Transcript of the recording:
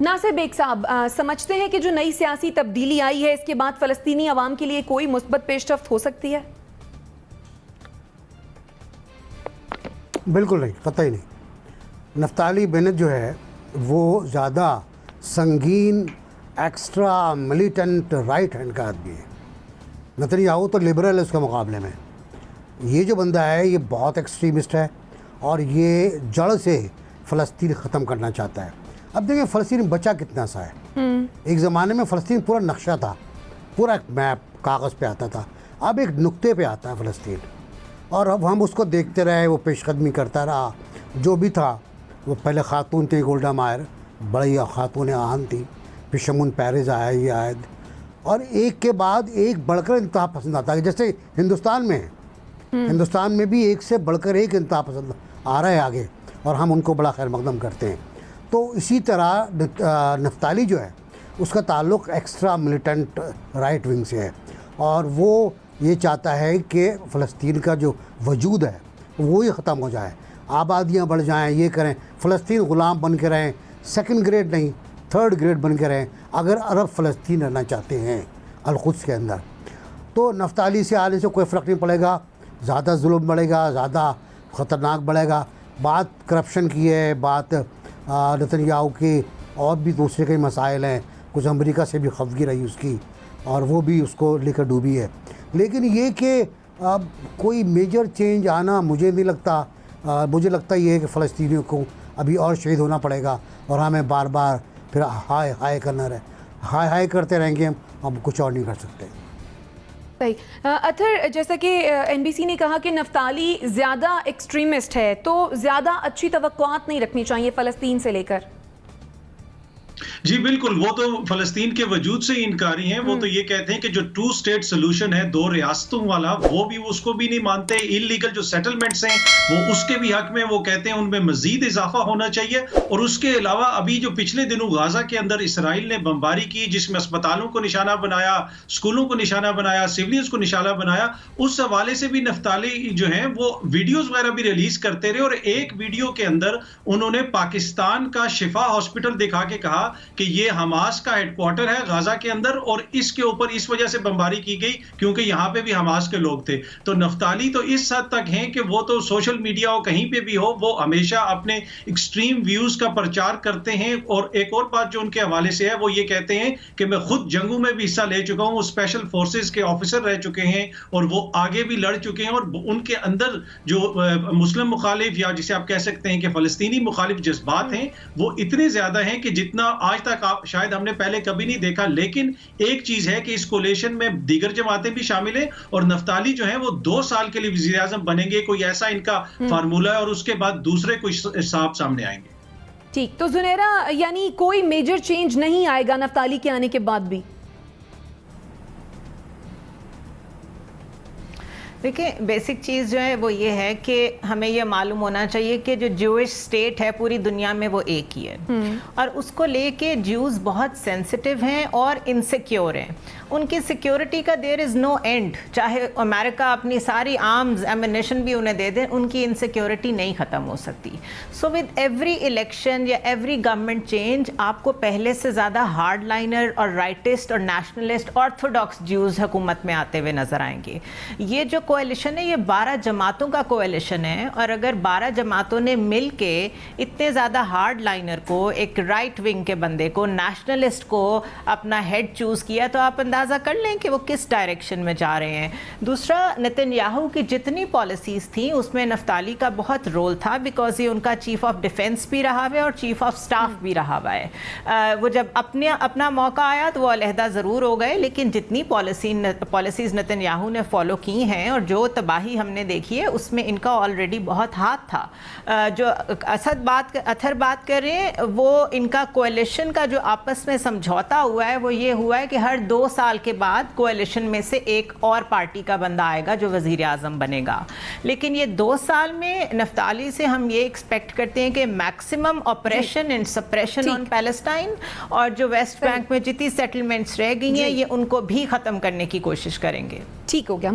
Nasir bag साहब, समझते हैं कि जो नई सियासी तब्दीली आई है इसके बाद फ़लस्तीनी अवाम के लिए कोई मुस्बत पेशरफ्त हो सकती है? बिल्कुल नहीं, कतई नहीं। नफ्ताली बेनेट जो है वो ज़्यादा संगीन एक्स्ट्रा मिलिटेंट राइट हैंड का आदमी है। नेतन्याहू तो लिबरल है उसके मुकाबले में। ये जो बंदा है ये बहुत एक्सट्रीमिस्ट है और ये जड़ से फ़लस्तीन ख़त्म करना चाहता है। अब देखिए फ़लस्तीन बचा कितना सा है। एक ज़माने में फ़लस्तीन पूरा नक्शा था, पूरा एक मैप कागज़ पे आता था, अब एक नुक्ते पे आता है फ़लस्तीन। और अब हम उसको देखते रहे, वो पेशकदमी करता रहा। जो भी था वो पहले ख़ातून थी गोल्डा मायर, बड़ी ख़ातून आन थी, फिर शमून पेरेज़ आया, ये आयद, और एक के बाद एक बढ़कर इंतहा पसंद आता है। जैसे हिंदुस्तान में है, हिंदुस्तान में भी एक से बढ़कर एक इंतहा पसंद आ रहा है आगे, और हम उनको बड़ा खैर मकदम करते हैं। तो इसी तरह नफ्ताली जो है उसका ताल्लुक़ एक्स्ट्रा मिलिटेंट राइट विंग से है, और वो ये चाहता है कि फ़लस्तीन का जो वजूद है वो ही ख़त्म हो जाए, आबादियाँ बढ़ जाएं, ये करें, फ़लस्तीन ग़ुलाम बन के रहें, सेकंड ग्रेड नहीं थर्ड ग्रेड बन के रहें। अगर अरब फ़लस्तीन रहना चाहते हैं अल-कुद्स के अंदर, तो नफ्ताली से आने से कोई फ़र्क नहीं पड़ेगा। ज़्यादा जुल्म बढ़ेगा, ज़्यादा ख़तरनाक बढ़ेगा। बात करप्शन की है, बात नेतन्याहू की और भी दूसरे कई मसाइल हैं, कुछ अमेरिका से भी खफगी रही उसकी और वो भी उसको लेकर डूबी है। लेकिन ये कि कोई मेजर चेंज आना मुझे नहीं लगता। मुझे लगता ये है कि फ़लस्तीनियों को अभी और शहीद होना पड़ेगा और हमें बार बार फिर हाय हाय करना रहे, हाय हाय करते रहेंगे हम कुछ और नहीं कर सकते। सही। अथर, जैसा कि NBC ने कहा कि नफ्ताली ज़्यादा एक्सट्रीमिस्ट है, तो ज़्यादा अच्छी तवक्कुआत नहीं रखनी चाहिए फ़लस्तीन से लेकर। जी बिल्कुल, वो तो फ़लस्तीन के वजूद से इनकारी हैं। वो तो ये कहते हैं कि जो टू स्टेट सोल्यूशन है, दो रियासतों वाला, वो भी उसको भी नहीं मानते। इलीगल जो सेटलमेंट्स हैं वो उसके भी हक में वो कहते हैं उनमें मजीद इजाफा होना चाहिए। और उसके अलावा अभी जो पिछले दिनों गाजा के अंदर इसराइल ने बमबारी की, जिसमें अस्पतालों को निशाना बनाया, स्कूलों को निशाना बनाया, सिविलियंस को निशाना बनाया, उस हवाले से भी नफ्ताली जो है वो वीडियोज वगैरह भी रिलीज करते रहे। और एक वीडियो के अंदर उन्होंने पाकिस्तान का शिफा हॉस्पिटल दिखा के कहा कि ये हमास का हेडक्वार्टर है गाजा के अंदर और इसके ऊपर इस वजह से बमबारी की गई क्योंकि यहां पे भी हमास के लोग थे। तो नफ्ताली तो इस हद तक हैं कि वो तो सोशल मीडिया हो कहीं पे भी हो, वो हमेशा अपने एक्सट्रीम व्यूज का प्रचार करते हैं। और एक और बात जो उनके हवाले से है वो ये कहते हैं कि मैं खुद जंगों में भी हिस्सा ले चुका हूं, स्पेशल फोर्सेस के ऑफिसर रह चुके हैं और वो आगे भी लड़ चुके हैं। और उनके अंदर जो मुस्लिम मुखालिफ या जिसे आप कह सकते हैं कि फलस्तीनी मुखालिफ जज्बात हैं वो इतने ज्यादा हैं कि जितना आज तक आप शायद हमने पहले कभी नहीं देखा। लेकिन एक चीज है कि इस कोलेशन में दीगर जमातें भी शामिल हैं और नफ्ताली जो है वो 2 साल के लिए वज़ीर आज़म बनेंगे, कोई ऐसा इनका फार्मूला है, और उसके बाद दूसरे कोई साहब सामने आएंगे। ठीक, तो जुनेरा, यानी कोई मेजर चेंज नहीं आएगा नफ्ताली के आने के बाद भी? देखिए, बेसिक चीज़ जो है वो ये है कि हमें ये मालूम होना चाहिए कि जो ज्यूइश स्टेट है पूरी दुनिया में वो एक ही है और उसको लेके ज्यूज़ बहुत सेंसिटिव हैं और इनसिक्योर हैं। उनकी सिक्योरिटी का देयर इज़ नो एंड। चाहे अमेरिका अपनी सारी आर्म्स एमिनेशन भी उन्हें दे दें, उनकी इनसिक्योरिटी नहीं ख़त्म हो सकती। सो विद एवरी इलेक्शन या एवरी गवर्नमेंट चेंज आपको पहले से ज़्यादा हार्ड लाइनर और राइटिस्ट और नेशनलिस्ट ऑर्थोडॉक्स ज्यूज़ हुकूमत में आते हुए नज़र आएंगे। ये जो कोएलिशन है ये 12 जमातों का कोएलिशन है, और अगर 12 जमातों ने मिल के इतने ज़्यादा हार्ड लाइनर को, एक राइट विंग के बंदे को, नेशनलिस्ट को अपना हेड चूज़ किया, तो आप अंदाज़ा कर लें कि वो किस डायरेक्शन में जा रहे हैं। दूसरा, नेतन्याहू की जितनी पॉलिसीज़ थी उसमें नफ्ताली का बहुत रोल था, बिकॉज ये उनका चीफ ऑफ डिफेंस भी रहा हुआ है और चीफ ऑफ स्टाफ भी रहा हुआ है। वो जब अपना मौका आया तो वो अलहदा ज़रूर हो गए, लेकिन जितनी पॉलिसीज़ नेतन्याहू ने फॉलो की हैं और जो तबाही हमने देखी है उसमें इनका ऑलरेडी बहुत हाथ था। जो अथर बात कर रहे हैं, वो इनका कोएलिशन का जो आपस में समझौता हुआ है वो ये हुआ है कि हर 2 साल के बाद कोएलिशन में से एक और पार्टी का बंदा आएगा जो वज़ीर आज़म बनेगा। लेकिन ये 2 साल में नफ्ताली से हम ये एक्सपेक्ट करते हैं कि maximum operation and suppression on Palestine, और जो वेस्ट बैंक में जितनी सेटलमेंट्स रह गई हैं ये उनको भी ख़त्म करने की कोशिश करेंगे। ठीक हो गया।